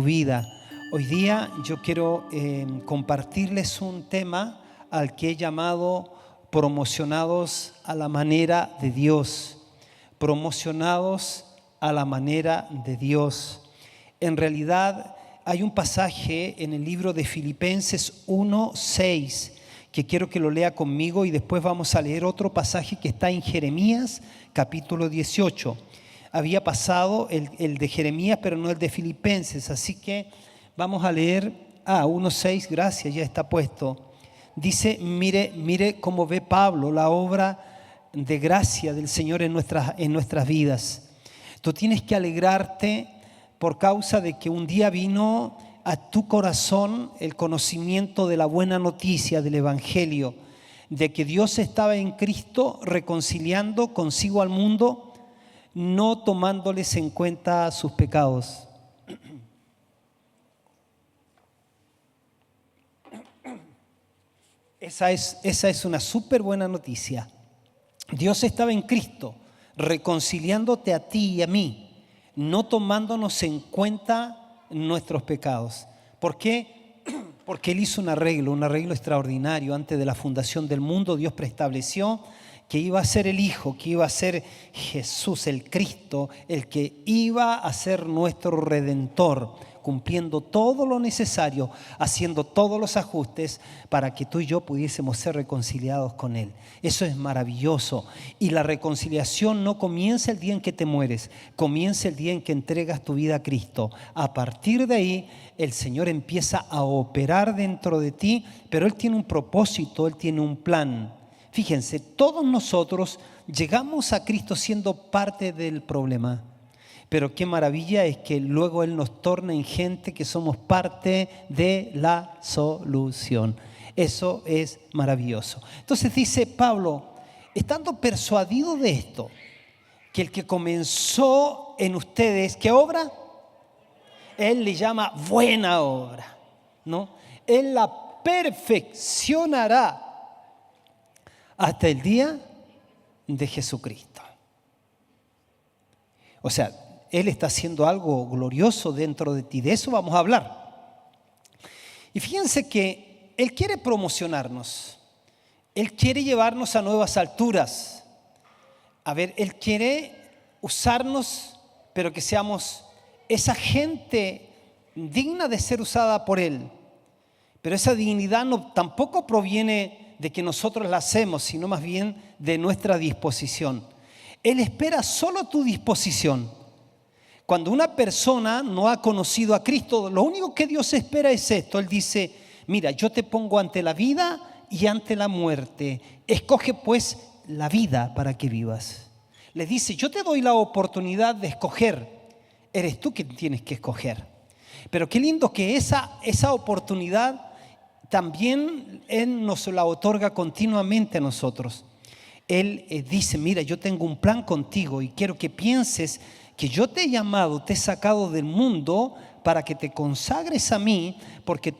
Vida. Hoy día yo quiero compartirles un tema al que he llamado promocionados a la manera de Dios. Promocionados a la manera de Dios. En realidad hay un pasaje en el libro de Filipenses 1:6 que quiero que lo lea conmigo, y después vamos a leer otro pasaje que está en Jeremías capítulo 18. Había pasado el de Jeremías, pero no el de Filipenses, así que vamos a leer 1:6, gracias, ya está puesto. Dice, mire cómo ve Pablo la obra de gracia del Señor en nuestras vidas. Tú tienes que alegrarte por causa de que un día vino a tu corazón el conocimiento de la buena noticia del Evangelio, de que Dios estaba en Cristo reconciliando consigo al mundo, no tomándoles en cuenta sus pecados. Esa es una súper buena noticia. Dios estaba en Cristo reconciliándote a ti y a mí, no tomándonos en cuenta nuestros pecados. ¿Por qué? Porque Él hizo un arreglo extraordinario. Antes de la fundación del mundo, Dios preestableció que iba a ser el Hijo, que iba a ser Jesús, el Cristo, el que iba a ser nuestro Redentor, cumpliendo todo lo necesario, haciendo todos los ajustes para que tú y yo pudiésemos ser reconciliados con Él. Eso es maravilloso. Y la reconciliación no comienza el día en que te mueres, comienza el día en que entregas tu vida a Cristo. A partir de ahí, el Señor empieza a operar dentro de ti, pero Él tiene un propósito, Él tiene un plan. Fíjense, todos nosotros llegamos a Cristo siendo parte del problema, pero qué maravilla es que luego Él nos torna en gente que somos parte de la solución. Eso es maravilloso. Entonces dice Pablo, estando persuadido de esto, que el que comenzó en ustedes, ¿qué obra? Él le llama buena obra, ¿no? Él la perfeccionará hasta el día de Jesucristo. O sea, Él está haciendo algo glorioso dentro de ti. De eso vamos a hablar. Y fíjense que Él quiere promocionarnos. Él quiere llevarnos a nuevas alturas. A ver, Él quiere usarnos, pero que seamos esa gente digna de ser usada por Él. Pero esa dignidad tampoco proviene de que nosotros la hacemos, sino más bien de nuestra disposición. Él espera solo tu disposición. Cuando una persona no ha conocido a Cristo, lo único que Dios espera es esto. Él dice, mira, yo te pongo ante la vida y ante la muerte. Escoge pues la vida para que vivas. Le dice, yo te doy la oportunidad de escoger. Eres tú quien tienes que escoger. Pero qué lindo que esa oportunidad también Él nos la otorga continuamente a nosotros. Él dice, mira, yo tengo un plan contigo y quiero que pienses que yo te he llamado, te he sacado del mundo para que te consagres a mí, porque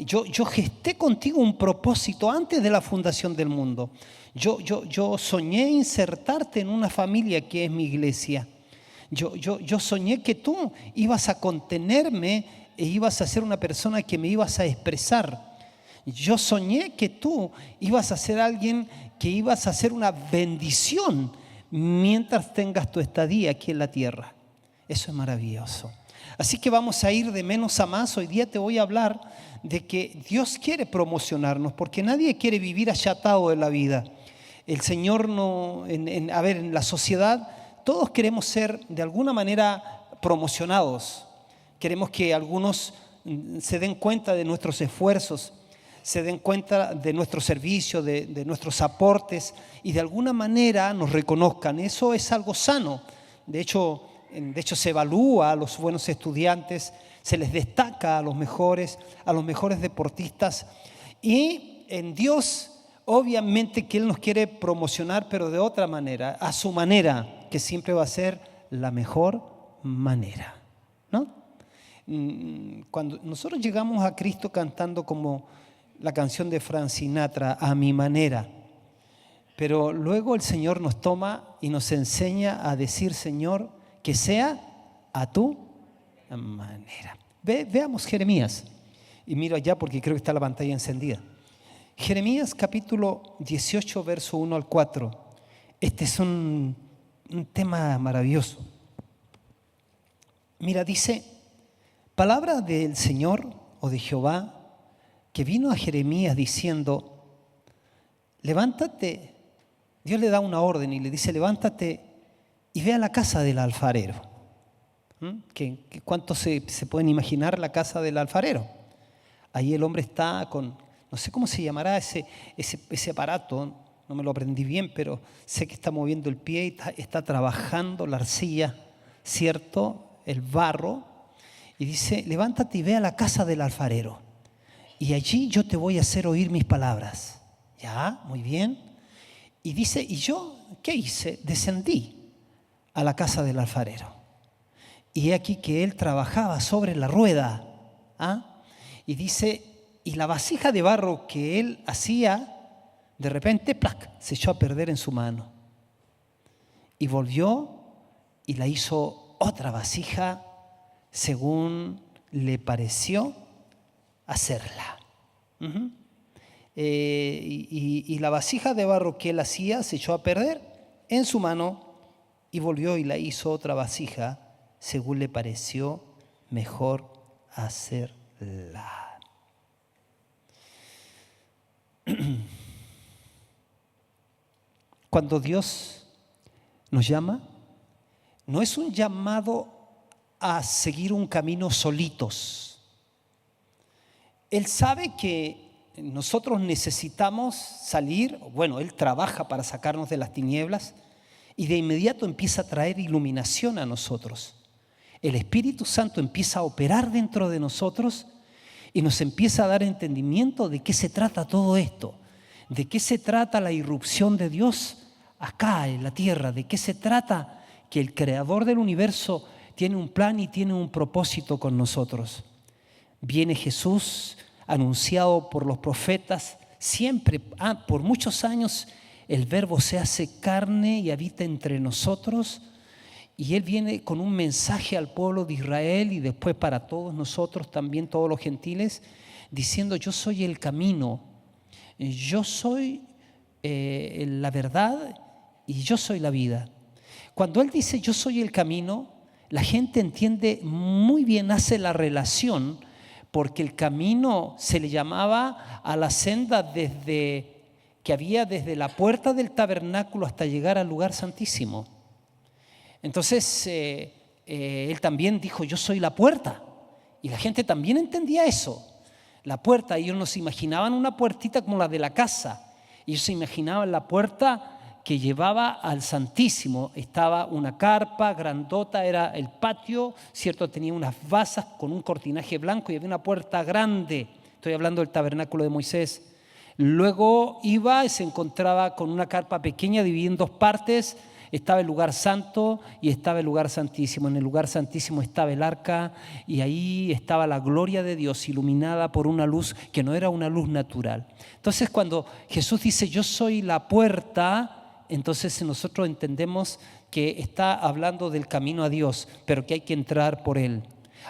yo gesté contigo un propósito antes de la fundación del mundo. Yo soñé insertarte en una familia que es mi iglesia. Yo soñé que tú ibas a contenerme e ibas a ser una persona que me ibas a expresar. Yo soñé que tú ibas a ser alguien que ibas a ser una bendición mientras tengas tu estadía aquí en la tierra. Eso es maravilloso. Así que vamos a ir de menos a más. Hoy día te voy a hablar de que Dios quiere promocionarnos, porque nadie quiere vivir achatado de la vida. El Señor en la sociedad todos queremos ser de alguna manera promocionados. Queremos que algunos se den cuenta de nuestros esfuerzos, se den cuenta de nuestro servicio, de nuestros aportes, y de alguna manera nos reconozcan. Eso es algo sano. De hecho se evalúa a los buenos estudiantes, se les destaca a los mejores deportistas. Y en Dios, obviamente que Él nos quiere promocionar, pero de otra manera, a su manera, que siempre va a ser la mejor manera, ¿no? Cuando nosotros llegamos a Cristo cantando como la canción de Frank Sinatra, a mi manera, pero luego el Señor nos toma y nos enseña a decir, Señor, que sea a tu manera. Veamos Jeremías. Y miro allá porque creo que está la pantalla encendida. Jeremías capítulo 18, verso 1 al 4. Este es un tema maravilloso. Mira, dice, palabra del Señor o de Jehová que vino a Jeremías diciendo, levántate. Dios le da una orden y le dice, levántate y ve a la casa del alfarero. ¿Cuánto se pueden imaginar la casa del alfarero? Ahí el hombre está con, no sé cómo se llamará ese aparato, no me lo aprendí bien, pero sé que está moviendo el pie y está trabajando la arcilla, ¿cierto? El barro. Y dice, levántate y ve a la casa del alfarero. Y allí yo te voy a hacer oír mis palabras. Ya, muy bien. Y dice, ¿y yo qué hice? Descendí a la casa del alfarero. Y he aquí que él trabajaba sobre la rueda. Y dice, y la vasija de barro que él hacía, de repente, ¡plac!, se echó a perder en su mano. Y volvió y la hizo otra vasija según le pareció hacerla. Y la vasija de barro que él hacía se echó a perder en su mano y volvió y la hizo otra vasija según le pareció mejor hacerla. Cuando Dios nos llama, no es un llamado a seguir un camino solitos. Él sabe que nosotros necesitamos salir, bueno, Él trabaja para sacarnos de las tinieblas y de inmediato empieza a traer iluminación a nosotros. El Espíritu Santo empieza a operar dentro de nosotros y nos empieza a dar entendimiento de qué se trata todo esto, de qué se trata la irrupción de Dios acá en la tierra, de qué se trata que el Creador del universo tiene un plan y tiene un propósito con nosotros. Viene Jesús anunciado por los profetas, siempre, por muchos años, el Verbo se hace carne y habita entre nosotros. Y Él viene con un mensaje al pueblo de Israel y después para todos nosotros, también todos los gentiles, diciendo: yo soy el camino, yo soy la verdad y yo soy la vida. Cuando Él dice yo soy el camino, la gente entiende muy bien, hace la relación, porque el camino se le llamaba a la senda que había desde la puerta del tabernáculo hasta llegar al lugar santísimo. Entonces, él también dijo, yo soy la puerta. Y la gente también entendía eso. La puerta, ellos no se imaginaban una puertita como la de la casa. Ellos se imaginaban la puerta que llevaba al Santísimo. Estaba una carpa grandota, era el patio, ¿cierto? Tenía unas basas con un cortinaje blanco y había una puerta grande. Estoy hablando del tabernáculo de Moisés. Luego iba y se encontraba con una carpa pequeña dividida en dos partes. Estaba el lugar santo y estaba el lugar santísimo. En el lugar santísimo estaba el arca y ahí estaba la gloria de Dios iluminada por una luz que no era una luz natural. Entonces, cuando Jesús dice yo soy la puerta, entonces nosotros entendemos que está hablando del camino a Dios, pero que hay que entrar por Él.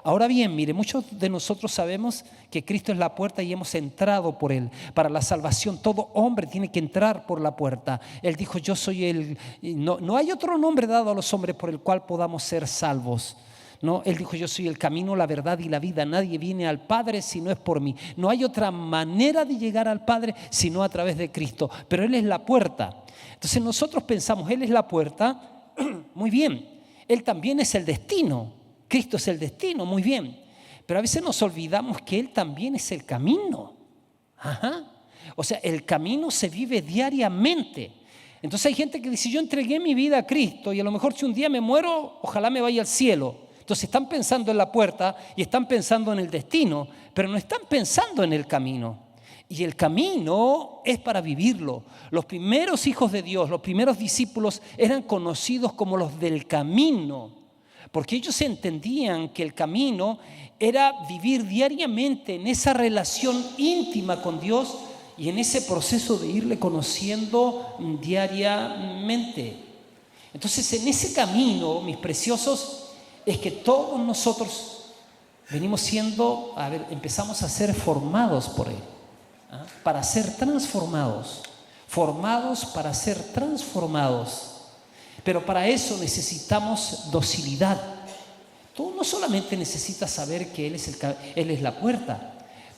Ahora bien, mire, muchos de nosotros sabemos que Cristo es la puerta y hemos entrado por Él. Para la salvación, todo hombre tiene que entrar por la puerta. Él dijo, yo soy el... No hay otro nombre dado a los hombres por el cual podamos ser salvos. No, Él dijo, yo soy el camino, la verdad y la vida. Nadie viene al Padre si no es por mí. No hay otra manera de llegar al Padre sino a través de Cristo. Pero Él es la puerta. Entonces nosotros pensamos, Él es la puerta. Muy bien, Él también es el destino. Cristo es el destino, muy bien. Pero a veces nos olvidamos que Él también es el camino. O sea, el camino se vive diariamente. Entonces hay gente que dice, yo entregué mi vida a Cristo y a lo mejor si un día me muero, ojalá me vaya al cielo. Entonces están pensando en la puerta y están pensando en el destino, pero no están pensando en el camino. Y el camino es para vivirlo. Los primeros hijos de Dios, los primeros discípulos eran conocidos como los del camino. Porque ellos entendían que el camino era vivir diariamente en esa relación íntima con Dios y en ese proceso de irle conociendo diariamente. Entonces, en ese camino, mis preciosos, es que todos nosotros empezamos a ser formados por Él, para ser transformados, formados para ser transformados. Pero para eso necesitamos docilidad. Tú no solamente necesitas saber que Él es la puerta,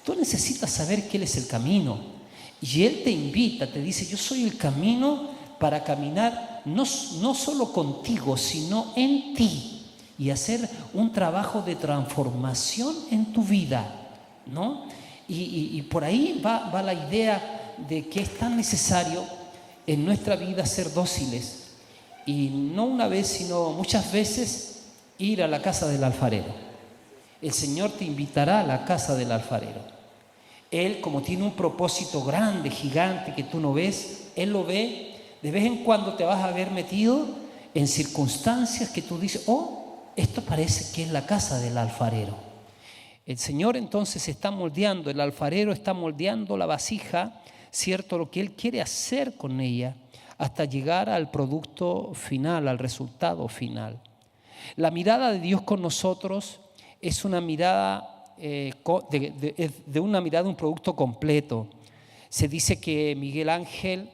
tú necesitas saber que Él es el camino. Y Él te invita, te dice: yo soy el camino para caminar no solo contigo, sino en ti, y hacer un trabajo de transformación en tu vida, ¿no? Y por ahí va la idea de que es tan necesario en nuestra vida ser dóciles. Y no una vez, sino muchas veces ir a la casa del alfarero. El Señor te invitará a la casa del alfarero. Él, como tiene un propósito grande, gigante, que tú no ves, Él lo ve. De vez en cuando te vas a ver metido en circunstancias que tú dices: oh, esto parece que es la casa del alfarero. El Señor entonces está moldeando, el alfarero está moldeando la vasija, ¿cierto? Lo que Él quiere hacer con ella, hasta llegar al producto final, al resultado final. La mirada de Dios con nosotros es una mirada de un producto completo. Se dice que Miguel Ángel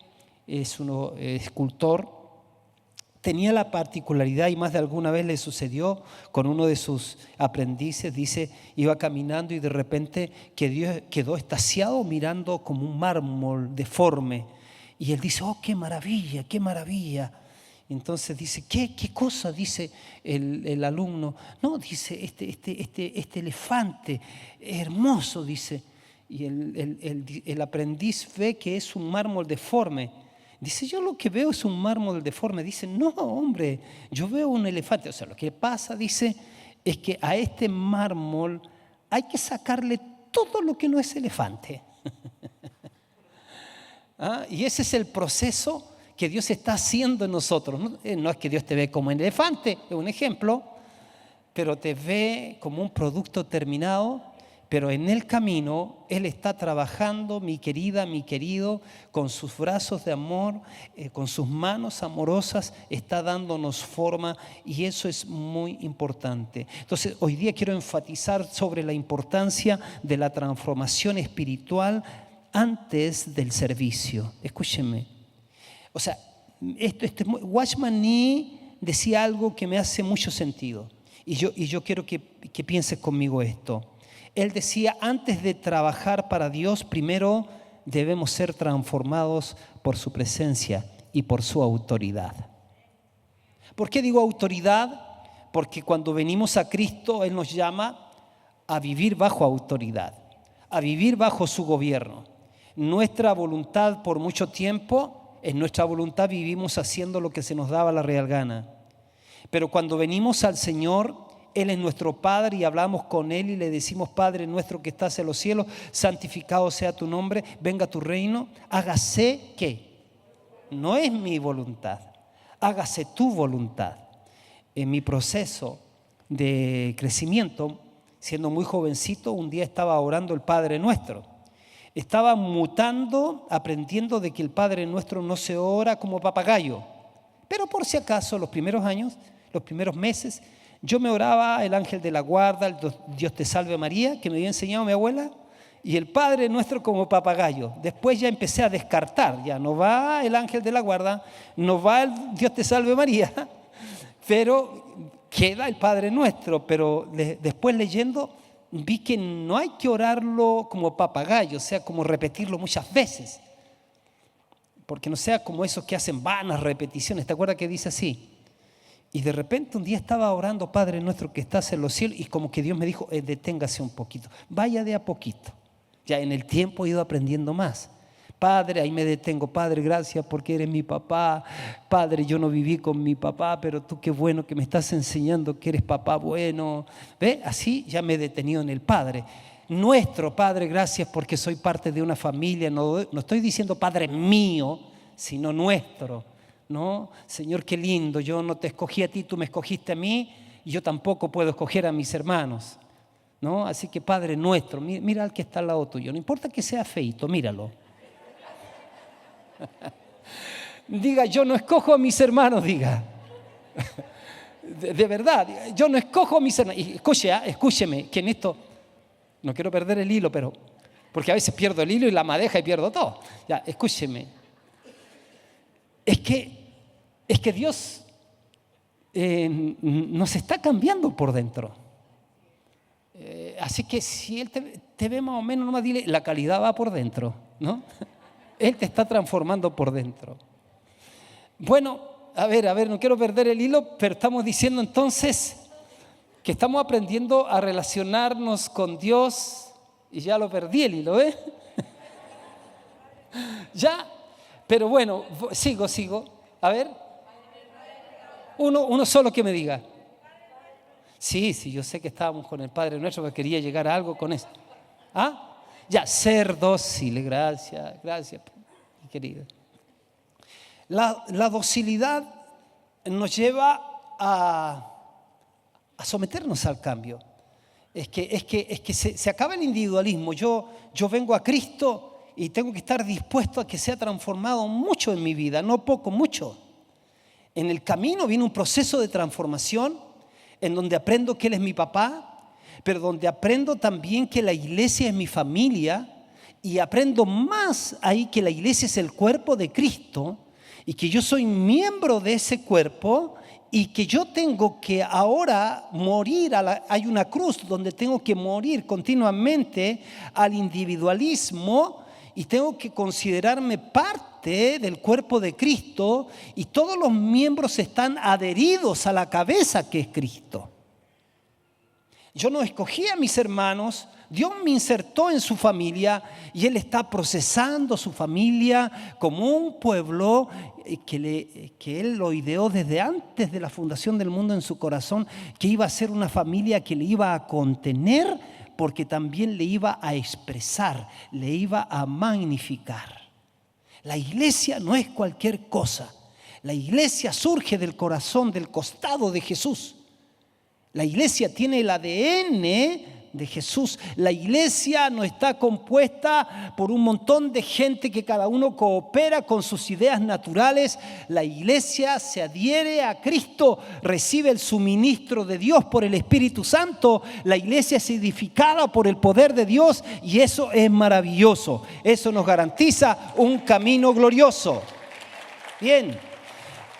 es un escultor, tenía la particularidad, y más de alguna vez le sucedió con uno de sus aprendices, dice, iba caminando y de repente quedó extasiado mirando como un mármol deforme. Y él dice: oh, qué maravilla, qué maravilla. Entonces dice: ¿qué cosa? Dice el alumno. No, dice, este elefante hermoso, dice. Y el aprendiz ve que es un mármol deforme. Dice: yo lo que veo es un mármol deforme. Dice: no, hombre, yo veo un elefante. O sea, lo que pasa, dice, es que a este mármol hay que sacarle todo lo que no es elefante. Y ese es el proceso que Dios está haciendo en nosotros. No es que Dios te ve como un elefante, es un ejemplo, pero te ve como un producto terminado. Pero en el camino Él está trabajando, mi querida, mi querido, con sus brazos de amor, con sus manos amorosas, está dándonos forma, y eso es muy importante. Entonces, hoy día quiero enfatizar sobre la importancia de la transformación espiritual antes del servicio. Escúchenme. O sea, Watchman Nee decía algo que me hace mucho sentido, y yo quiero que pienses conmigo esto. Él decía: antes de trabajar para Dios, primero debemos ser transformados por su presencia y por su autoridad. ¿Por qué digo autoridad? Porque cuando venimos a Cristo, Él nos llama a vivir bajo autoridad, a vivir bajo su gobierno. Nuestra voluntad, por mucho tiempo, en nuestra voluntad vivimos haciendo lo que se nos daba la real gana. Pero cuando venimos al Señor, Él es nuestro Padre y hablamos con Él y le decimos: Padre nuestro que estás en los cielos, santificado sea tu nombre, venga tu reino, hágase ¿qué? No es mi voluntad, hágase tu voluntad. En mi proceso de crecimiento, siendo muy jovencito, un día estaba orando el Padre Nuestro. Estaba mutando, aprendiendo de que el Padre Nuestro no se ora como papagayo. Pero por si acaso, los primeros años, los primeros meses, yo me oraba el ángel de la guarda, el Dios te salve María, que me había enseñado mi abuela, y el Padre Nuestro como papagayo. Después ya empecé a descartar, ya no va el ángel de la guarda, no va el Dios te salve María, pero queda el Padre Nuestro. Pero después leyendo vi que no hay que orarlo como papagayo, o sea, como repetirlo muchas veces, porque no sea como esos que hacen vanas repeticiones. ¿Te acuerdas que dice así? Y de repente un día estaba orando: Padre Nuestro que estás en los cielos, y como que Dios me dijo: deténgase un poquito, vaya de a poquito. Ya en el tiempo he ido aprendiendo más. Padre, ahí me detengo: Padre, gracias porque eres mi papá. Padre, yo no viví con mi papá, pero tú qué bueno que me estás enseñando que eres papá bueno. ¿Ve? Así ya me he detenido en el Padre Nuestro. Padre, gracias porque soy parte de una familia. No estoy diciendo Padre mío, sino nuestro. ¿No? Señor, qué lindo, yo no te escogí a ti, tú me escogiste a mí, y yo tampoco puedo escoger a mis hermanos, ¿no? Así que Padre Nuestro, mira al que está al lado tuyo, no importa que sea feito, míralo. Diga: yo no escojo a mis hermanos, diga. De verdad, yo no escojo a mis hermanos. Y escúcheme, que en esto no quiero perder el hilo, pero porque a veces pierdo el hilo y la madeja y pierdo todo. Ya, escúcheme. Es que Dios nos está cambiando por dentro. Así que si Él te ve más o menos, nomás dile, la calidad va por dentro, ¿no? Él te está transformando por dentro. Bueno, a ver, no quiero perder el hilo, pero estamos diciendo entonces que estamos aprendiendo a relacionarnos con Dios y ya lo perdí el hilo, ¿eh? Ya, pero bueno, sigo. A ver, uno solo que me diga. Sí, yo sé que estábamos con el Padre Nuestro, pero quería llegar a algo con eso. ¿Ah? Ya, ser dócil, gracias, querida. La docilidad nos lleva a someternos al cambio. Es que se acaba el individualismo. Yo vengo a Cristo y tengo que estar dispuesto a que sea transformado mucho en mi vida, no poco, mucho. En el camino viene un proceso de transformación en donde aprendo que Él es mi papá, pero donde aprendo también que la iglesia es mi familia, y aprendo más ahí que la iglesia es el cuerpo de Cristo y que yo soy miembro de ese cuerpo y que yo tengo que ahora morir, hay una cruz donde tengo que morir continuamente al individualismo y tengo que considerarme parte del cuerpo de Cristo, y todos los miembros están adheridos a la cabeza que es Cristo. Yo no escogí a mis hermanos, Dios me insertó en su familia y Él está procesando su familia como un pueblo que Él lo ideó desde antes de la fundación del mundo en su corazón, que iba a ser una familia que le iba a contener, porque también le iba a expresar, le iba a magnificar. La iglesia no es cualquier cosa. La iglesia surge del corazón, del costado de Jesús. La iglesia tiene el ADN de Jesús. La iglesia no está compuesta por un montón de gente que cada uno coopera con sus ideas naturales. La iglesia se adhiere a Cristo, recibe el suministro de Dios por el Espíritu Santo. La iglesia es edificada por el poder de Dios y eso es maravilloso. Eso nos garantiza un camino glorioso. Bien.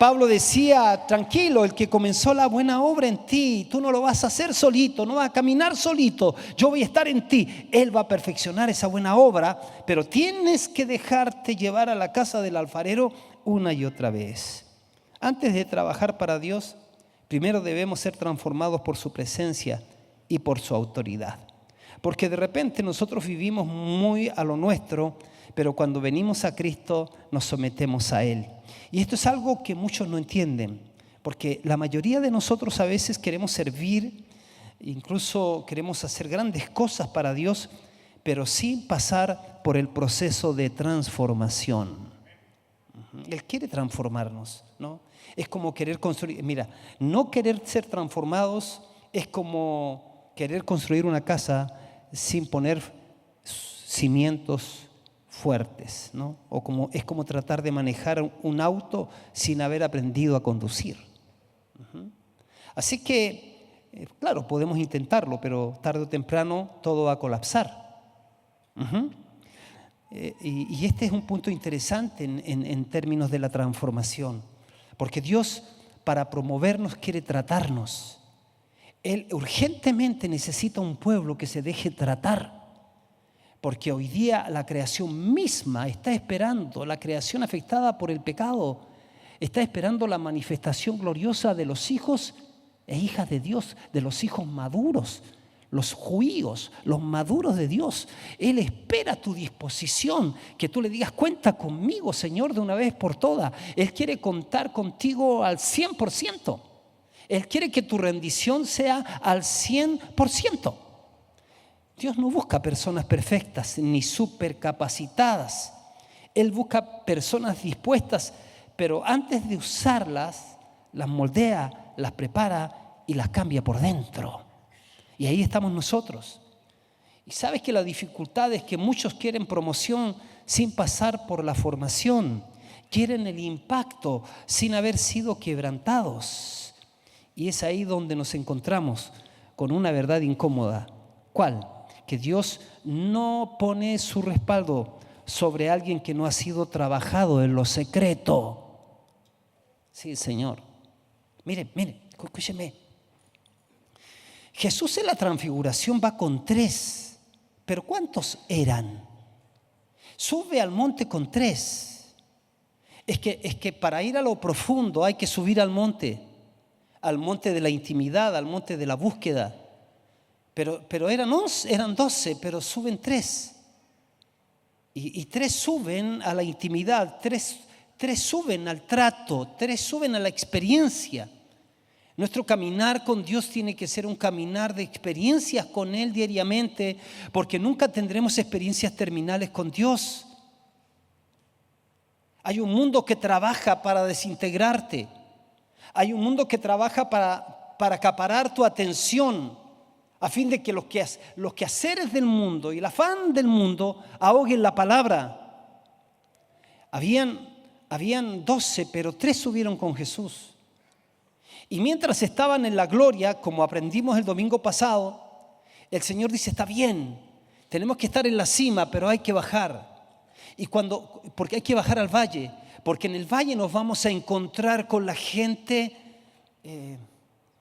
Pablo decía, tranquilo, el que comenzó la buena obra en ti, tú no lo vas a hacer solito, no vas a caminar solito, yo voy a estar en ti. Él va a perfeccionar esa buena obra, pero tienes que dejarte llevar a la casa del alfarero una y otra vez. Antes de trabajar para Dios, primero debemos ser transformados por su presencia y por su autoridad. Porque de repente nosotros vivimos muy a lo nuestro, pero cuando venimos a Cristo nos sometemos a Él. Y esto es algo que muchos no entienden, porque la mayoría de nosotros a veces queremos servir, incluso queremos hacer grandes cosas para Dios, pero sin pasar por el proceso de transformación. Él quiere transformarnos, ¿no? Es como querer construir, mira, no querer ser transformados es como querer construir una casa sin poner cimientos fuertes, ¿no? Es como tratar de manejar un auto sin haber aprendido a conducir. Así que, claro, podemos intentarlo, pero tarde o temprano todo va a colapsar. Y este es un punto interesante en términos de la transformación, porque Dios, para promovernos, quiere tratarnos. Él urgentemente necesita un pueblo que se deje tratar. Porque hoy día la creación misma está esperando, la creación afectada por el pecado, está esperando la manifestación gloriosa de los hijos e hijas de Dios, de los hijos maduros, los juíos, los maduros de Dios. Él espera tu disposición, que tú le digas, cuenta conmigo, Señor, de una vez por todas. Él quiere contar contigo al 100%. Él quiere que tu rendición sea al 100%. Dios no busca personas perfectas ni supercapacitadas. Él busca personas dispuestas, pero antes de usarlas, las moldea, las prepara y las cambia por dentro. Y ahí estamos nosotros. Y sabes que la dificultad es que muchos quieren promoción sin pasar por la formación. Quieren el impacto sin haber sido quebrantados. Y es ahí donde nos encontramos con una verdad incómoda. ¿Cuál? Que Dios no pone su respaldo sobre alguien que no ha sido trabajado en lo secreto. Sí, Señor. Mire, escúcheme. Jesús en la transfiguración va con 3, pero ¿cuántos eran? Sube al monte con 3. Es que para ir a lo profundo hay que subir al monte de la intimidad, al monte de la búsqueda. Pero eran 12, pero suben 3. Y 3 suben a la intimidad, 3 suben al trato, 3 suben a la experiencia. Nuestro caminar con Dios tiene que ser un caminar de experiencias con Él diariamente, porque nunca tendremos experiencias terminales con Dios. Hay un mundo que trabaja para desintegrarte. Hay un mundo que trabaja para acaparar tu atención, a fin de que los quehaceres del mundo y el afán del mundo ahoguen la palabra. Habían 12, pero 3 subieron con Jesús. Y mientras estaban en la gloria, como aprendimos el domingo pasado, el Señor dice, está bien, tenemos que estar en la cima, pero hay que bajar. Porque hay que bajar al valle, porque en el valle nos vamos a encontrar con la gente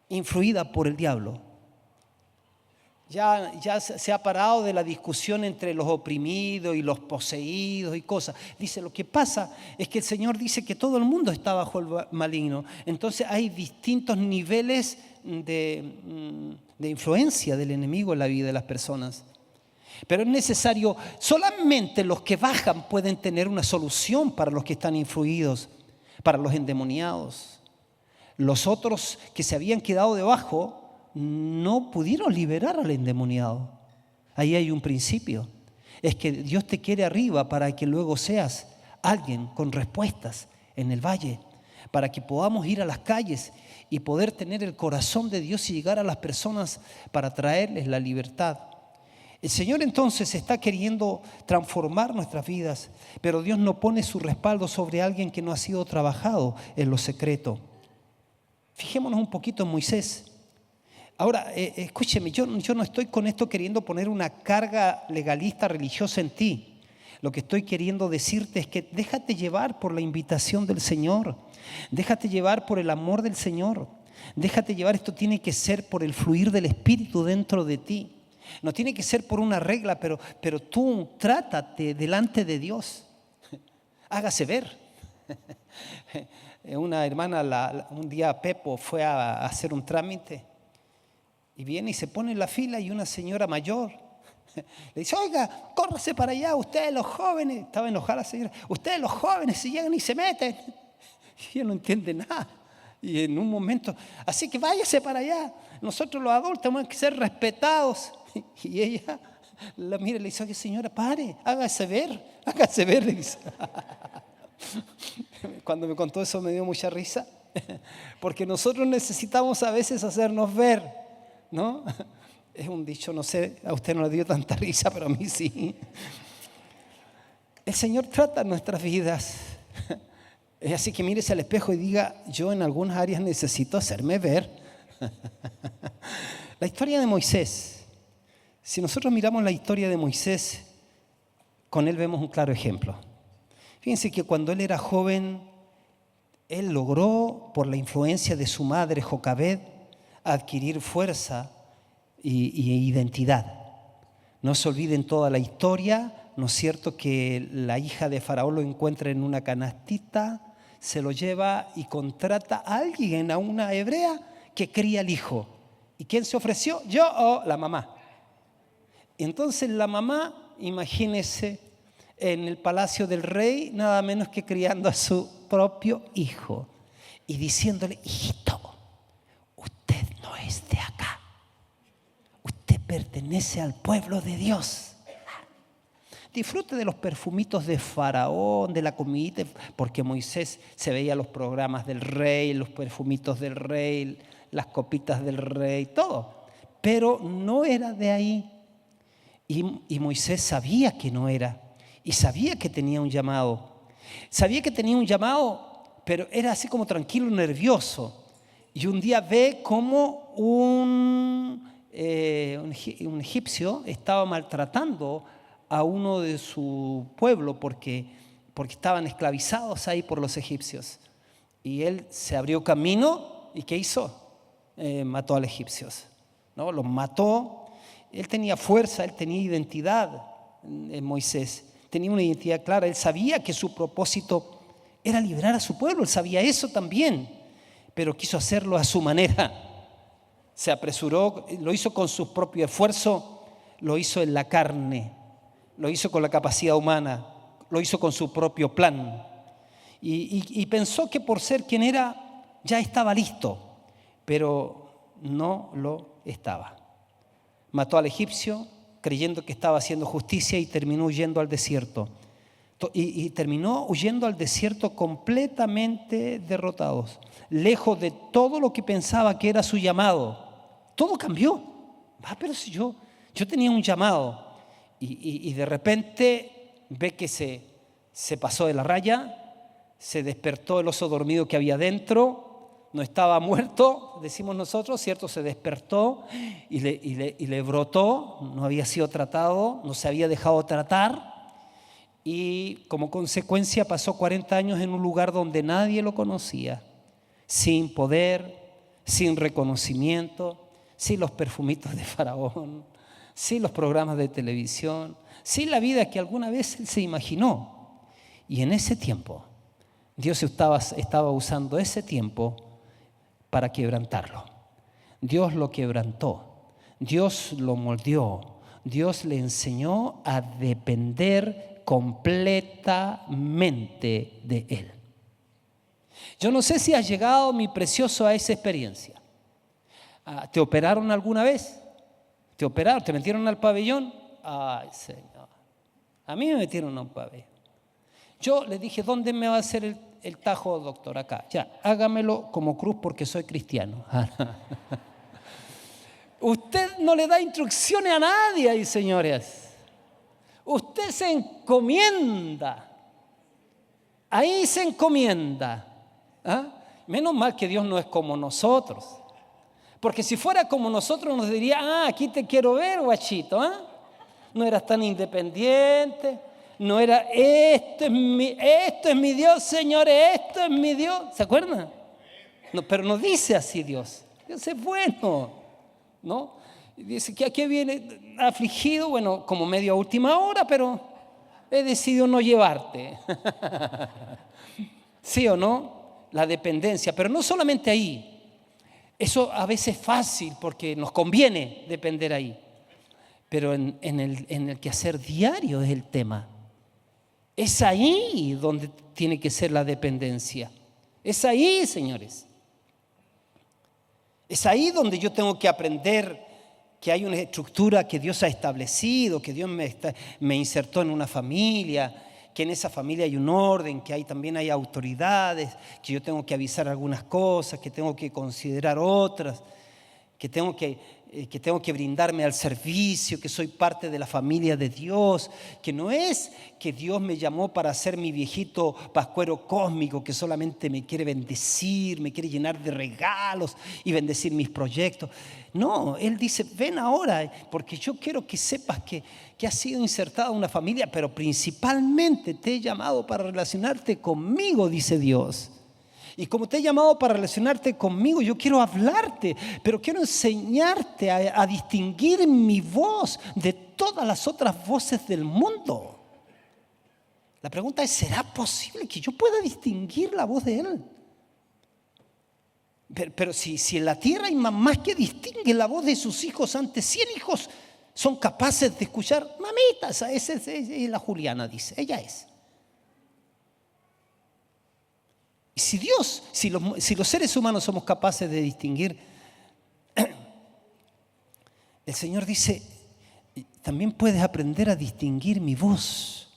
influida por el diablo. Ya se ha parado de la discusión entre los oprimidos y los poseídos y cosas. Dice, lo que pasa es que el Señor dice que todo el mundo está bajo el maligno. Entonces hay distintos niveles de influencia del enemigo en la vida de las personas. Pero es necesario, solamente los que bajan pueden tener una solución para los que están influidos, para los endemoniados. Los otros que se habían quedado debajo no pudieron liberar al endemoniado. Ahí hay un principio. Es que Dios te quiere arriba para que luego seas alguien con respuestas en el valle, para que podamos ir a las calles y poder tener el corazón de Dios y llegar a las personas para traerles la libertad. El Señor entonces está queriendo transformar nuestras vidas, pero Dios no pone su respaldo sobre alguien que no ha sido trabajado en lo secreto. Fijémonos un poquito en Moisés. Ahora, escúcheme, yo no estoy con esto queriendo poner una carga legalista religiosa en ti. Lo que estoy queriendo decirte es que déjate llevar por la invitación del Señor. Déjate llevar por el amor del Señor. Déjate llevar, esto tiene que ser por el fluir del Espíritu dentro de ti. No tiene que ser por una regla, pero tú trátate delante de Dios. Hágase ver. Una hermana, un día Pepo fue a hacer un trámite. Y viene y se pone en la fila y una señora mayor le dice, oiga, córrase para allá, ustedes los jóvenes, estaba enojada la señora, ustedes los jóvenes se llegan y se meten. Y ella no entiende nada. Y en un momento, así que váyase para allá, nosotros los adultos tenemos que ser respetados. Y ella la mira y le dice, oye señora, pare, hágase ver, le dice. Cuando me contó eso me dio mucha risa, porque nosotros necesitamos a veces hacernos ver, ¿no? Es un dicho, no sé, a usted no le dio tanta risa, pero a mí sí. El Señor trata nuestras vidas. Es así que mírese al espejo y diga, yo en algunas áreas necesito hacerme ver. La historia de Moisés. Si nosotros miramos la historia de Moisés, con él vemos un claro ejemplo. Fíjense que cuando él era joven, él logró, por la influencia de su madre Jocabed, adquirir fuerza y identidad. No se olviden toda la historia, ¿no es cierto? Que la hija de Faraón lo encuentra en una canastita, se lo lleva y contrata a alguien, a una hebrea que cría al hijo. ¿Y quién se ofreció? Yo o la mamá. Entonces la mamá, imagínese, en el palacio del rey, nada menos que criando a su propio hijo y diciéndole, hijito, usted no es de acá, usted pertenece al pueblo de Dios. Disfrute de los perfumitos de Faraón, de la comida, porque Moisés se veía los programas del rey, los perfumitos del rey, las copitas del rey, todo, pero no era de ahí. Y Moisés sabía que no era, y sabía que tenía un llamado. Sabía que tenía un llamado, pero era así como tranquilo, nervioso. Y un día ve cómo un egipcio estaba maltratando a uno de su pueblo porque estaban esclavizados ahí por los egipcios. Y él se abrió camino y ¿qué hizo? Mató a los egipcios, ¿no? Los mató. Él tenía fuerza, él tenía identidad. Moisés tenía una identidad clara. Él sabía que su propósito era liberar a su pueblo. Él sabía eso también, pero quiso hacerlo a su manera. Se apresuró, lo hizo con su propio esfuerzo, lo hizo en la carne, lo hizo con la capacidad humana, lo hizo con su propio plan. Y pensó que por ser quien era, ya estaba listo, pero no lo estaba. Mató al egipcio creyendo que estaba haciendo justicia y terminó huyendo al desierto. Y terminó huyendo al desierto completamente derrotados, lejos de todo lo que pensaba que era su llamado. Todo cambió. Pero si yo tenía un llamado y de repente ve que se pasó de la raya. Se despertó el oso dormido que había dentro, no estaba muerto, decimos nosotros, ¿cierto? Se despertó y le brotó, no había sido tratado, no se había dejado tratar y como consecuencia pasó 40 años en un lugar donde nadie lo conocía, sin poder, sin reconocimiento, sin los perfumitos de Faraón, sin los programas de televisión, sin la vida que alguna vez él se imaginó. Y en ese tiempo Dios estaba usando ese tiempo para quebrantarlo. Dios lo quebrantó, Dios lo moldeó, Dios le enseñó a depender completamente de Él. Yo no sé si has llegado, mi precioso, a esa experiencia. ¿Te operaron alguna vez? ¿Te operaron? ¿Te metieron al pabellón? Ay, Señor. A mí me metieron a un pabellón. Yo le dije, ¿dónde me va a hacer el tajo, doctor? Acá. Ya, hágamelo como cruz porque soy cristiano. Usted no le da instrucciones a nadie ahí, señores. Usted se encomienda. Ahí se encomienda. Menos mal que Dios no es como nosotros. Porque si fuera como nosotros nos diría, aquí te quiero ver, guachito. No eras tan independiente. No era, esto es mi Dios, señores, esto es mi Dios. ¿Se acuerdan? No, pero no dice así Dios. Dios es bueno, ¿no? Dice que aquí viene afligido, bueno, como medio a última hora, pero he decidido no llevarte. ¿Sí o no? La dependencia, pero no solamente ahí. Eso a veces es fácil porque nos conviene depender ahí. Pero en el quehacer diario es el tema. Es ahí donde tiene que ser la dependencia. Es ahí, señores. Es ahí donde yo tengo que aprender que hay una estructura que Dios ha establecido, que Dios me insertó en una familia, que en esa familia hay un orden, que también hay autoridades, que yo tengo que avisar algunas cosas, que tengo que considerar otras, que tengo que brindarme al servicio, que soy parte de la familia de Dios, que no es que Dios me llamó para ser mi viejito pascuero cósmico que solamente me quiere bendecir, me quiere llenar de regalos y bendecir mis proyectos. No, Él dice, ven ahora, porque yo quiero que sepas que has sido insertado en una familia, pero principalmente te he llamado para relacionarte conmigo, dice Dios. Y como te he llamado para relacionarte conmigo, yo quiero hablarte, pero quiero enseñarte a distinguir mi voz de todas las otras voces del mundo. La pregunta es, ¿será posible que yo pueda distinguir la voz de Él? Pero si en la tierra hay mamás que distinguen la voz de sus hijos ante 100 hijos, son capaces de escuchar, mamita, esa es la Juliana, dice, ella es. Si los seres humanos somos capaces de distinguir, el Señor dice, también puedes aprender a distinguir mi voz.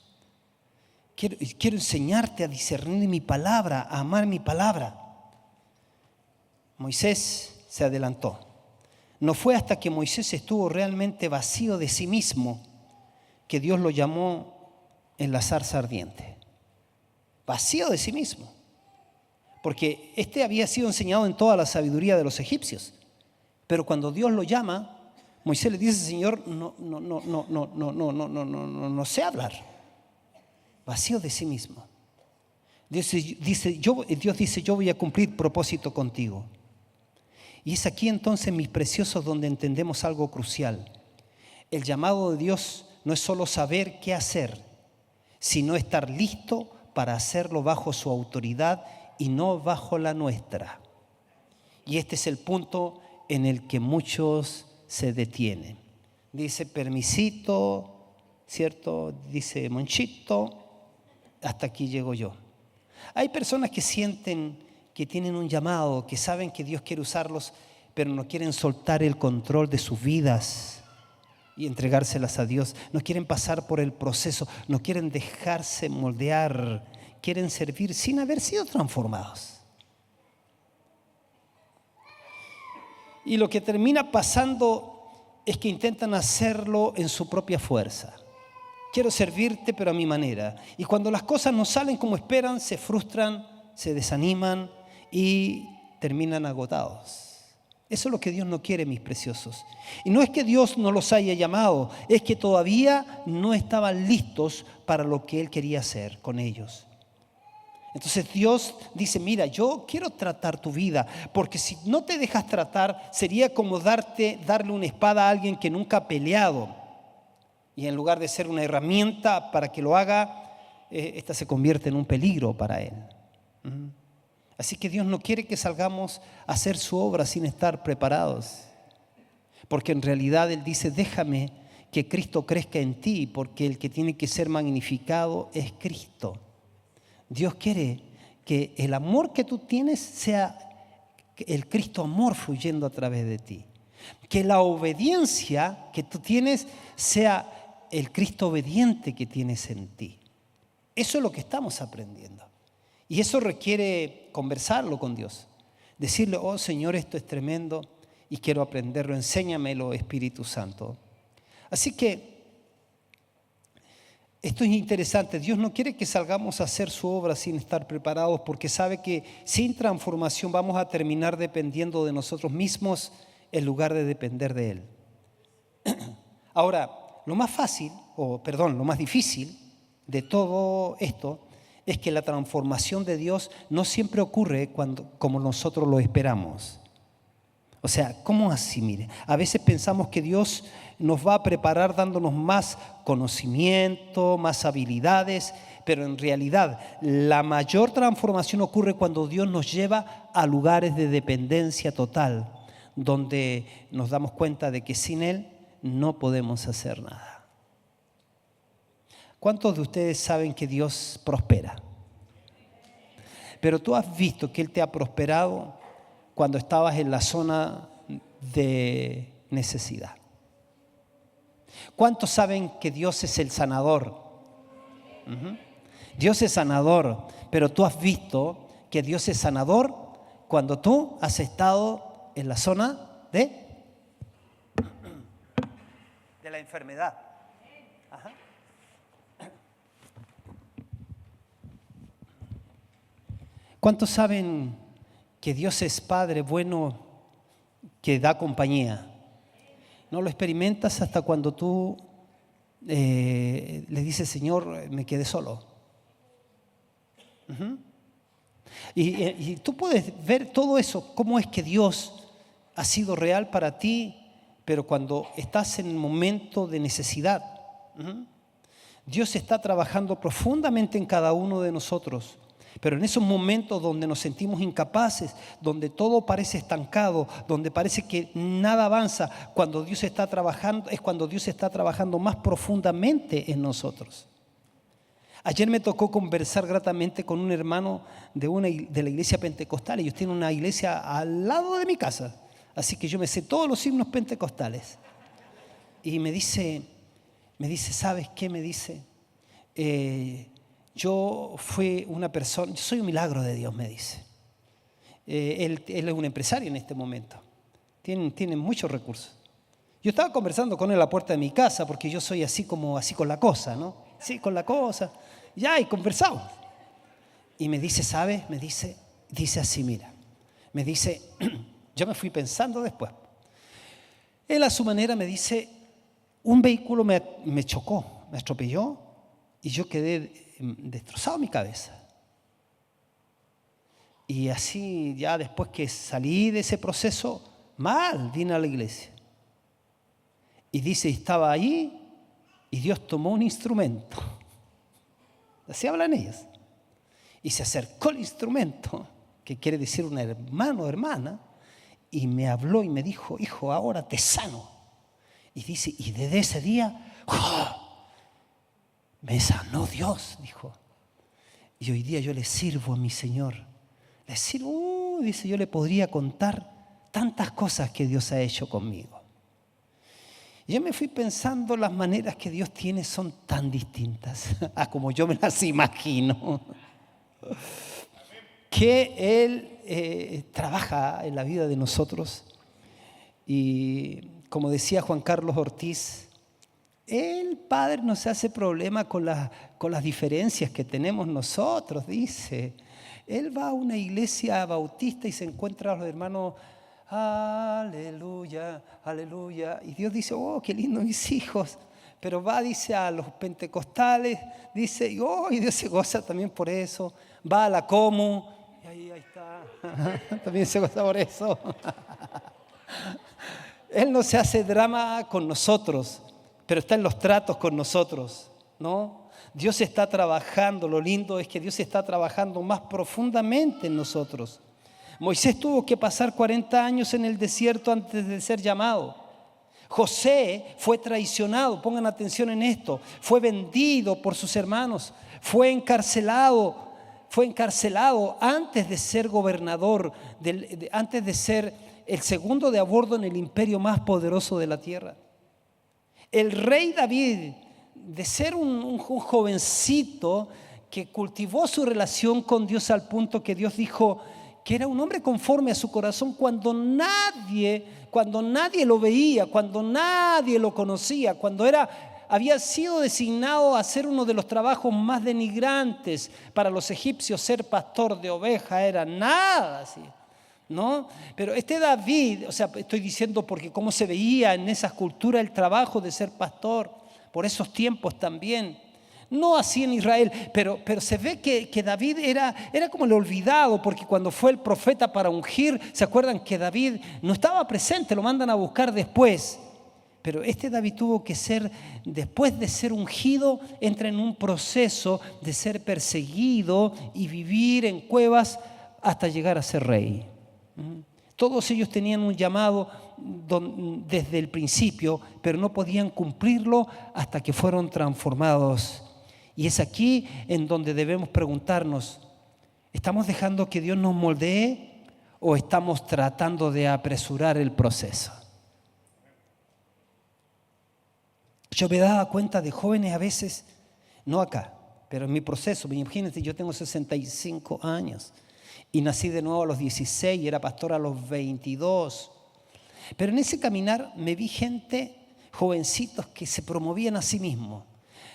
Quiero enseñarte a discernir mi palabra, a amar mi palabra. Moisés se adelantó. No fue hasta que Moisés estuvo realmente vacío de sí mismo que Dios lo llamó en la zarza ardiente. Vacío de sí mismo. porque este había sido enseñado en toda la sabiduría de los egipcios. Pero cuando Dios lo llama, Moisés le dice: Señor, no sé hablar. Vacío de sí mismo. Dios dice: yo voy a cumplir propósito contigo. Y es aquí entonces, mis preciosos, donde entendemos algo crucial. El llamado de Dios no es solo saber qué hacer, sino estar listo para hacerlo bajo su autoridad y no bajo la nuestra. Y este es el punto en el que muchos se detienen. Dice permisito, ¿cierto? Dice Monchito, hasta aquí llego yo. Hay personas que sienten que tienen un llamado, que saben que Dios quiere usarlos, pero no quieren soltar el control de sus vidas y entregárselas a Dios. No quieren pasar por el proceso, no quieren dejarse moldear, quieren servir sin haber sido transformados. Y lo que termina pasando es que intentan hacerlo en su propia fuerza. Quiero servirte, pero a mi manera. Y cuando las cosas no salen como esperan, se frustran, se desaniman y terminan agotados. Eso es lo que Dios no quiere, mis preciosos. Y no es que Dios no los haya llamado, es que todavía no estaban listos para lo que Él quería hacer con ellos. Entonces Dios dice: mira, yo quiero tratar tu vida, porque si no te dejas tratar, sería como darle una espada a alguien que nunca ha peleado. Y en lugar de ser una herramienta para que lo haga, esta se convierte en un peligro para él. Así que Dios no quiere que salgamos a hacer su obra sin estar preparados. Porque en realidad Él dice: déjame que Cristo crezca en ti, porque el que tiene que ser magnificado es Cristo. Dios quiere que el amor que tú tienes sea el Cristo amor fluyendo a través de ti. Que la obediencia que tú tienes sea el Cristo obediente que tienes en ti. Eso es lo que estamos aprendiendo. Y eso requiere conversarlo con Dios. Decirle: oh Señor, esto es tremendo y quiero aprenderlo. Enséñamelo, Espíritu Santo. Así que esto es interesante. Dios no quiere que salgamos a hacer su obra sin estar preparados, porque sabe que sin transformación vamos a terminar dependiendo de nosotros mismos en lugar de depender de Él. Ahora, lo más difícil de todo esto es que la transformación de Dios no siempre ocurre como nosotros lo esperamos. O sea, ¿cómo así? Mire, a veces pensamos que Dios nos va a preparar dándonos más conocimiento, más habilidades, pero en realidad la mayor transformación ocurre cuando Dios nos lleva a lugares de dependencia total, donde nos damos cuenta de que sin Él no podemos hacer nada. ¿Cuántos de ustedes saben que Dios prospera? Pero tú has visto que Él te ha prosperado cuando estabas en la zona de necesidad. ¿Cuántos saben que Dios es el sanador? Dios es sanador, pero tú has visto que Dios es sanador cuando tú has estado en la zona de la enfermedad. Ajá. ¿Cuántos saben que Dios es Padre bueno que da compañía? No lo experimentas hasta cuando tú le dices: Señor, me quedé solo. Y tú puedes ver todo eso, cómo es que Dios ha sido real para ti, pero cuando estás en un momento de necesidad, Dios está trabajando profundamente en cada uno de nosotros. Pero en esos momentos donde nos sentimos incapaces, donde todo parece estancado, donde parece que nada avanza, cuando Dios está trabajando, es cuando Dios está trabajando más profundamente en nosotros. Ayer me tocó conversar gratamente con un hermano de la iglesia pentecostal. Ellos tienen una iglesia al lado de mi casa, así que yo me sé todos los himnos pentecostales. Y me dice, ¿sabes qué? Me dice, yo soy un milagro de Dios, me dice. Él es un empresario en este momento. Tiene muchos recursos. Yo estaba conversando con él a la puerta de mi casa, porque yo soy así con la cosa, ¿no? Sí, con la cosa. Ya, y conversamos. Y me dice, ¿sabes? Me dice, dice así, mira, me dice, yo me fui pensando después. Él a su manera me dice, un vehículo me chocó, me atropelló y yo quedé destrozado mi cabeza. Y así ya después que salí de ese proceso, mal vine a la iglesia. Y dice, estaba ahí y Dios tomó un instrumento. Así hablan ellas. Y se acercó el instrumento, que quiere decir un hermano o hermana, y me habló y me dijo, hijo, ahora te sano. Y dice, y desde ese día, ¡oh!, me sanó Dios, dijo. Y hoy día yo le sirvo a mi Señor. Le sirvo, dice, yo le podría contar tantas cosas que Dios ha hecho conmigo. Y yo me fui pensando, las maneras que Dios tiene son tan distintas a como yo me las imagino. Que Él trabaja en la vida de nosotros. Y como decía Juan Carlos Ortiz, el Padre no se hace problema con las diferencias que tenemos nosotros, dice. Él va a una iglesia bautista y se encuentra a los hermanos, aleluya, aleluya. Y Dios dice, oh, qué lindo mis hijos. Pero va, dice, a los pentecostales, dice, y Dios se goza también por eso. Va a la Comu, y ahí está, también se goza por eso. Él no se hace drama con nosotros, pero está en los tratos con nosotros, ¿no? Dios está trabajando, lo lindo es que Dios está trabajando más profundamente en nosotros. Moisés tuvo que pasar 40 años en el desierto antes de ser llamado. José fue traicionado, pongan atención en esto, fue vendido por sus hermanos, fue encarcelado antes de ser gobernador, antes de ser el segundo de a bordo en el imperio más poderoso de la tierra. El rey David, de ser un jovencito que cultivó su relación con Dios al punto que Dios dijo que era un hombre conforme a su corazón cuando nadie lo veía, cuando nadie lo conocía, cuando había sido designado a hacer uno de los trabajos más denigrantes para los egipcios. Ser pastor de oveja era nada así, ¿no? Pero David, o sea, estoy diciendo porque cómo se veía en esa cultura el trabajo de ser pastor, por esos tiempos también. No así en Israel, pero se ve que David era como el olvidado, porque cuando fue el profeta para ungir, ¿se acuerdan que David no estaba presente? Lo mandan a buscar después. Pero David tuvo que ser, después de ser ungido, entra en un proceso de ser perseguido y vivir en cuevas hasta llegar a ser rey. Todos ellos tenían un llamado desde el principio, pero no podían cumplirlo hasta que fueron transformados. Y es aquí en donde debemos preguntarnos, ¿estamos dejando que Dios nos moldee o estamos tratando de apresurar el proceso? Yo me daba cuenta de jóvenes a veces, no acá, pero en mi proceso, imagínense, yo tengo 65 años y nací de nuevo a los 16 y era pastor a los 22. Pero en ese caminar me vi gente, jovencitos que se promovían a sí mismos.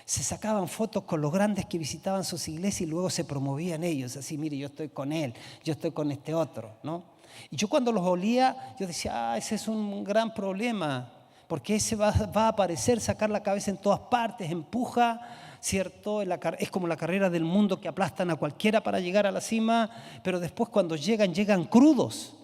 Se sacaban fotos con los grandes que visitaban sus iglesias y luego se promovían ellos. Así, mire, yo estoy con él, yo estoy con este otro, ¿no? Y yo cuando los olía, yo decía, ese es un gran problema, porque ese va a aparecer, sacar la cabeza en todas partes, empuja, ¿cierto? Es como la carrera del mundo que aplastan a cualquiera para llegar a la cima, pero después cuando llegan crudos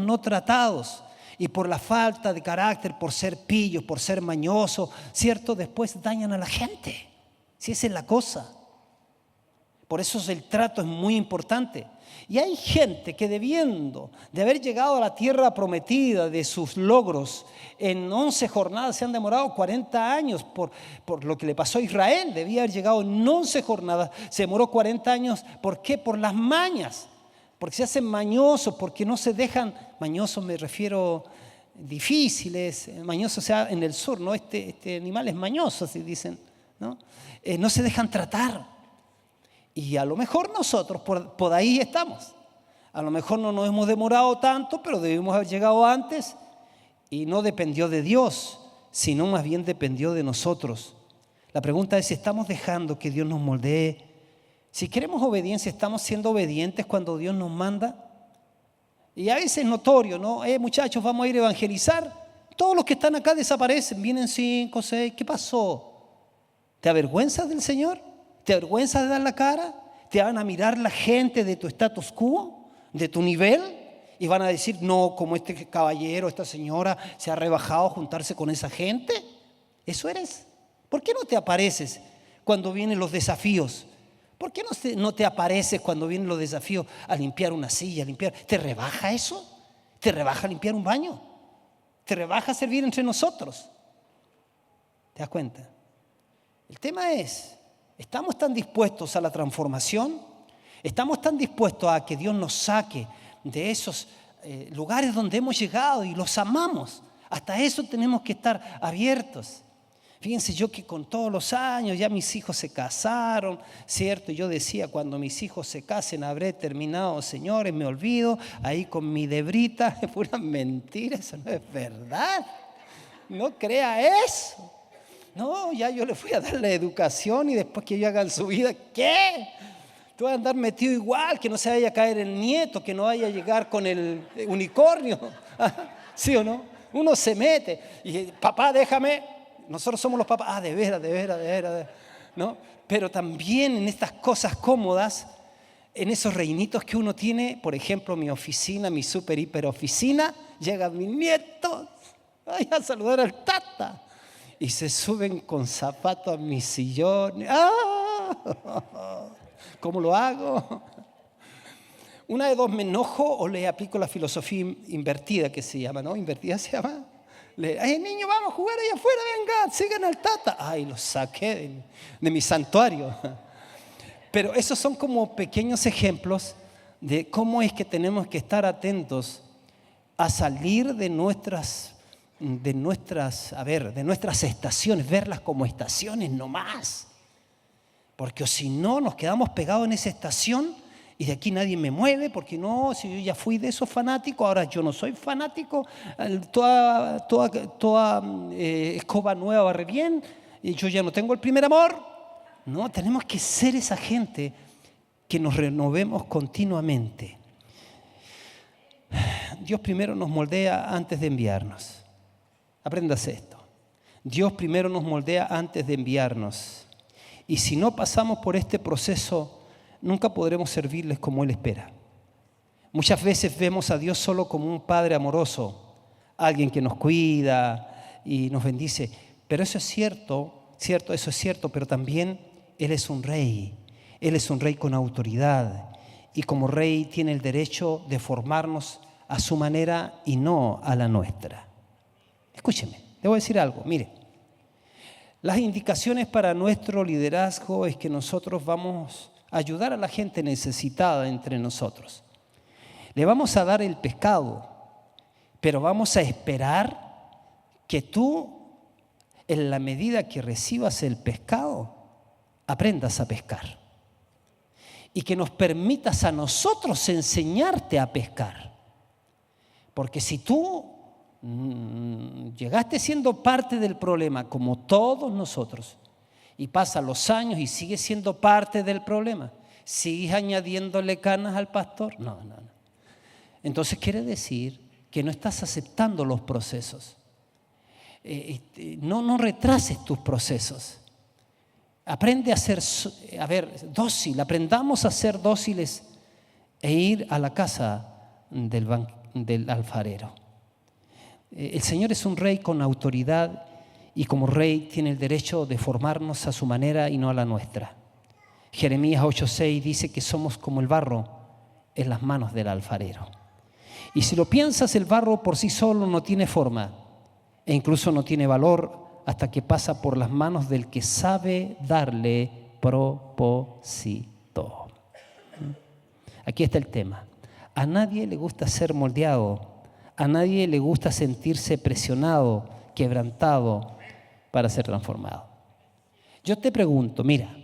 no tratados. Y por la falta de carácter, por ser pillos, por ser mañosos, ¿cierto? Después dañan a la gente. Si esa es la cosa. Por eso el trato es muy importante. Y hay gente que debiendo de haber llegado a la tierra prometida de sus logros, en 11 jornadas se han demorado 40 años por lo que le pasó a Israel. Debía haber llegado en 11 jornadas, se demoró 40 años. ¿Por qué? Por las mañas. Porque se hacen mañosos, porque no se dejan, mañosos me refiero difíciles, mañosos, o sea, en el sur, ¿no? Este animal es mañoso, así dicen, ¿no? No se dejan tratar. Y a lo mejor nosotros por ahí estamos. A lo mejor no nos hemos demorado tanto, pero debimos haber llegado antes y no dependió de Dios, sino más bien dependió de nosotros. La pregunta es si estamos dejando que Dios nos moldee Si queremos obediencia, ¿estamos siendo obedientes cuando Dios nos manda? Y a veces es notorio, ¿no? Muchachos, vamos a ir a evangelizar. Todos los que están acá desaparecen, vienen 5, 6. ¿Qué pasó? ¿Te avergüenzas del Señor? ¿Te avergüenzas de dar la cara? ¿Te van a mirar la gente de tu status quo, de tu nivel? Y van a decir, no, como este caballero, esta señora se ha rebajado a juntarse con esa gente. ¿Eso eres? ¿Por qué no te apareces cuando vienen los desafíos? ¿Por qué no te apareces cuando vienen los desafíos a limpiar una silla, a limpiar? ¿Te rebaja eso? ¿Te rebaja limpiar un baño? ¿Te rebaja servir entre nosotros? ¿Te das cuenta? El tema es, ¿estamos tan dispuestos a la transformación? ¿Estamos tan dispuestos a que Dios nos saque de esos lugares donde hemos llegado y los amamos? Hasta eso tenemos que estar abiertos. Fíjense, yo que con todos los años ya mis hijos se casaron, ¿cierto? Yo decía, cuando mis hijos se casen habré terminado, señores, me olvido, ahí con mi Debrita. Es pura mentira, eso no es verdad. No crea eso. No, ya yo les voy a dar la educación y después que ellos hagan su vida, ¿qué? Tú vas a andar metido igual, que no se vaya a caer el nieto, que no vaya a llegar con el unicornio. ¿Sí o no? Uno se mete y papá, déjame. Nosotros somos los papás, de veras, ¿no? Pero también en estas cosas cómodas, en esos reinitos que uno tiene, por ejemplo, mi oficina, mi super hiper oficina, llegan mis nietos a saludar al tata y se suben con zapatos a mi sillón. ¿Cómo lo hago? Una de dos, me enojo o le aplico la filosofía invertida que se llama, ¿no? Invertida se llama. Niño, vamos a jugar allá afuera, venga, sigan al tata. Ay, los saqué de mi santuario. Pero esos son como pequeños ejemplos de cómo es que tenemos que estar atentos a salir de nuestras estaciones, verlas como estaciones nomás. Porque si no, nos quedamos pegados en esa estación y de aquí nadie me mueve, porque no, si yo ya fui de esos fanáticos, ahora yo no soy fanático, toda escoba nueva barre bien, y yo ya no tengo el primer amor. No, tenemos que ser esa gente que nos renovemos continuamente. Dios primero nos moldea antes de enviarnos. Apréndase esto. Dios primero nos moldea antes de enviarnos. Y si no pasamos por este proceso, nunca podremos servirles como Él espera. Muchas veces vemos a Dios solo como un Padre amoroso, alguien que nos cuida y nos bendice. Pero eso es cierto, eso es cierto, pero también Él es un rey. Él es un rey con autoridad y como rey tiene el derecho de formarnos a su manera y no a la nuestra. Escúcheme, le voy a decir algo, mire. Las indicaciones para nuestro liderazgo es que nosotros vamos a ayudar a la gente necesitada entre nosotros. Le vamos a dar el pescado, pero vamos a esperar que tú, en la medida que recibas el pescado, aprendas a pescar. Y que nos permitas a nosotros enseñarte a pescar. Porque si tú llegaste siendo parte del problema, como todos nosotros, y pasan los años y sigues siendo parte del problema, ¿sigues añadiéndole canas al pastor? No. Entonces quiere decir que no estás aceptando los procesos. No retrases tus procesos. Aprende a ser, dócil, aprendamos a ser dóciles e ir a la casa del alfarero. El Señor es un rey con autoridad y como rey tiene el derecho de formarnos a su manera y no a la nuestra. Jeremías 8:6 dice que somos como el barro en las manos del alfarero. Y si lo piensas, el barro por sí solo no tiene forma e incluso no tiene valor hasta que pasa por las manos del que sabe darle propósito. Aquí está el tema. A nadie le gusta ser moldeado, a nadie le gusta sentirse presionado, quebrantado para ser transformado. Yo te pregunto, mira,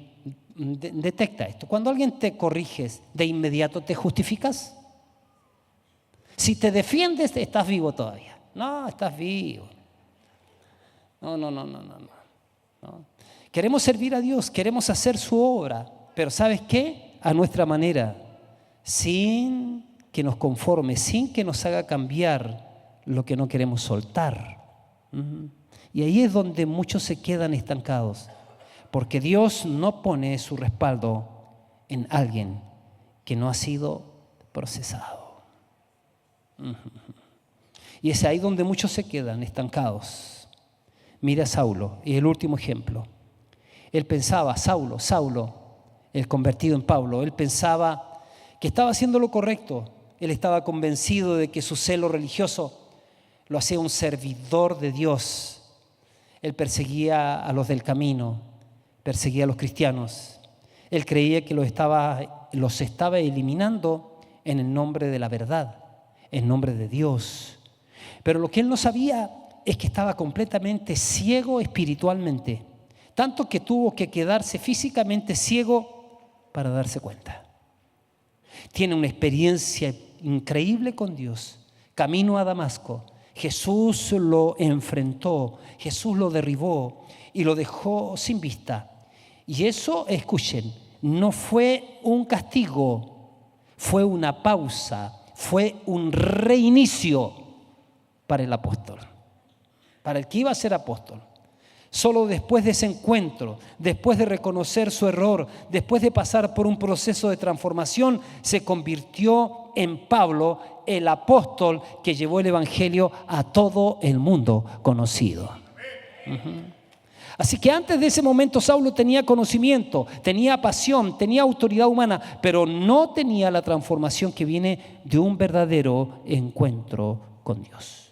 detecta esto. Cuando alguien te corrige, ¿de inmediato te justificas? Si te defiendes, estás vivo todavía. No, estás vivo. No. Queremos servir a Dios, queremos hacer su obra. Pero ¿sabes qué? A nuestra manera, sin que nos conforme, sin que nos haga cambiar lo que no queremos soltar. Y ahí es donde muchos se quedan estancados, porque Dios no pone su respaldo en alguien que no ha sido procesado. Y es ahí donde muchos se quedan estancados. Mira a Saulo, y el último ejemplo. Él pensaba, Saulo, el convertido en Pablo, él pensaba que estaba haciendo lo correcto. Él estaba convencido de que su celo religioso lo hacía un servidor de Dios. Él perseguía a los del camino, perseguía a los cristianos. Él creía que los estaba eliminando en el nombre de la verdad, en nombre de Dios. Pero lo que él no sabía es que estaba completamente ciego espiritualmente, tanto que tuvo que quedarse físicamente ciego para darse cuenta. Tiene una experiencia increíble con Dios. Camino a Damasco, Jesús lo enfrentó, Jesús lo derribó y lo dejó sin vista. Y eso, escuchen, no fue un castigo, fue una pausa, fue un reinicio para el apóstol, para el que iba a ser apóstol. Solo después de ese encuentro, después de reconocer su error, después de pasar por un proceso de transformación, se convirtió en Pablo, el apóstol que llevó el evangelio a todo el mundo conocido. Así que antes de ese momento Saulo tenía conocimiento, tenía pasión, tenía autoridad humana, pero no tenía la transformación que viene de un verdadero encuentro con Dios.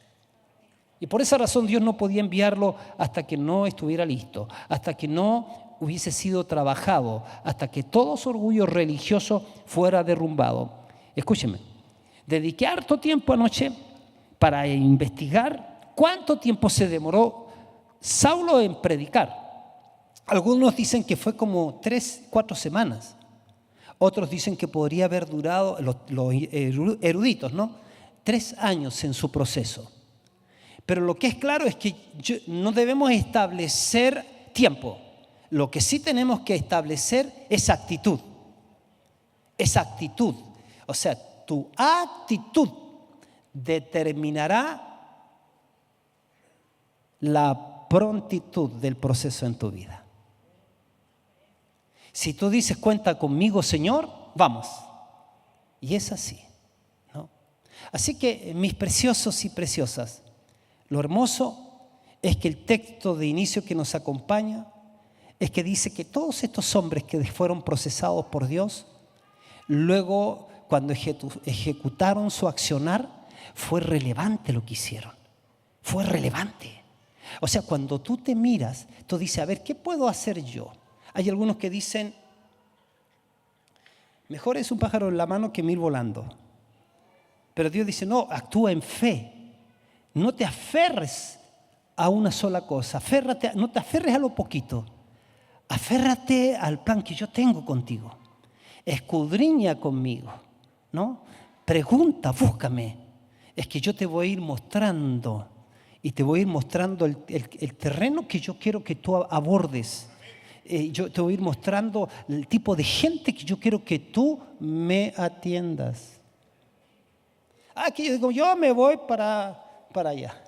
Y por esa razón Dios no podía enviarlo hasta que no estuviera listo, hasta que no hubiese sido trabajado, hasta que todo su orgullo religioso fuera derrumbado. Escúcheme, dediqué harto tiempo anoche para investigar cuánto tiempo se demoró Saulo en predicar. Algunos dicen que fue como 3-4 semanas. Otros dicen que podría haber durado, los eruditos, 3 años en su proceso. Pero lo que es claro es que no debemos establecer tiempo. Lo que sí tenemos que establecer es actitud. Es actitud. O sea, tu actitud determinará la prontitud del proceso en tu vida. Si tú dices, cuenta conmigo, Señor, vamos. Y es así, ¿no? Así que, mis preciosos y preciosas, lo hermoso es que el texto de inicio que nos acompaña es que dice que todos estos hombres que fueron procesados por Dios, luego cuando ejecutaron su accionar, fue relevante lo que hicieron. Fue relevante. O sea, cuando tú te miras, tú dices, a ver, ¿qué puedo hacer yo? Hay algunos que dicen, mejor es un pájaro en la mano que 1000 volando. Pero Dios dice, no, actúa en fe. No te aferres a una sola cosa, no te aferres a lo poquito, aférrate al plan que yo tengo contigo, escudriña conmigo, ¿no? Pregunta, búscame, es que yo te voy a ir mostrando y te voy a ir mostrando el terreno que yo quiero que tú abordes. Yo te voy a ir mostrando el tipo de gente que yo quiero que tú me atiendas. Que yo digo, yo me voy para allá.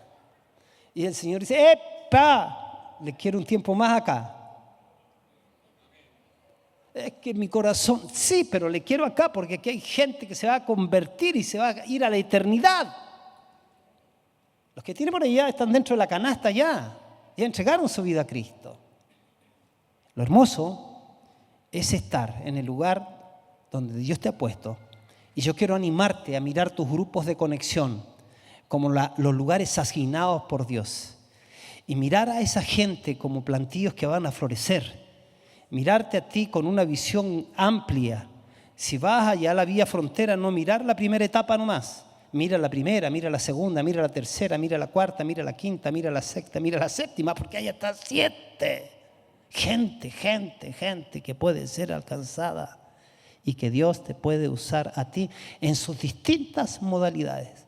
Y el Señor dice, ¡epa! Le quiero un tiempo más acá. Es que mi corazón, sí, pero le quiero acá porque aquí hay gente que se va a convertir y se va a ir a la eternidad. Los que tienen por allá están dentro de la canasta ya entregaron su vida a Cristo. Lo hermoso es estar en el lugar donde Dios te ha puesto. Y yo quiero animarte a mirar tus grupos de conexión como los lugares asignados por Dios. Y mirar a esa gente como plantillos que van a florecer. Mirarte a ti con una visión amplia. Si vas allá a la vía frontera, no mirar la primera etapa nomás. Mira la primera, mira la segunda, mira la tercera, mira la cuarta, mira la quinta, mira la sexta, mira la séptima, porque hay hasta 7. Gente que puede ser alcanzada y que Dios te puede usar a ti en sus distintas modalidades.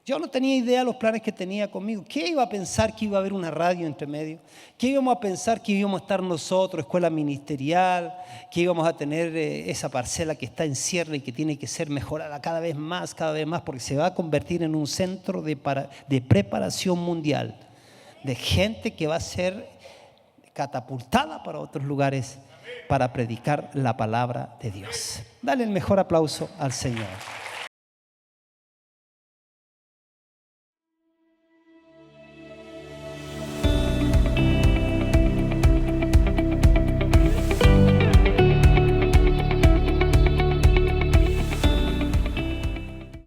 Yo no tenía idea de los planes que tenía conmigo. ¿Qué iba a pensar que iba a haber una radio entre medio? ¿Qué íbamos a pensar que íbamos a estar nosotros, escuela ministerial? ¿Que íbamos a tener esa parcela que está en cierre y que tiene que ser mejorada cada vez más, porque se va a convertir en un centro de preparación mundial, de gente que va a ser catapultada para otros lugares para predicar la palabra de Dios? Dale el mejor aplauso al Señor.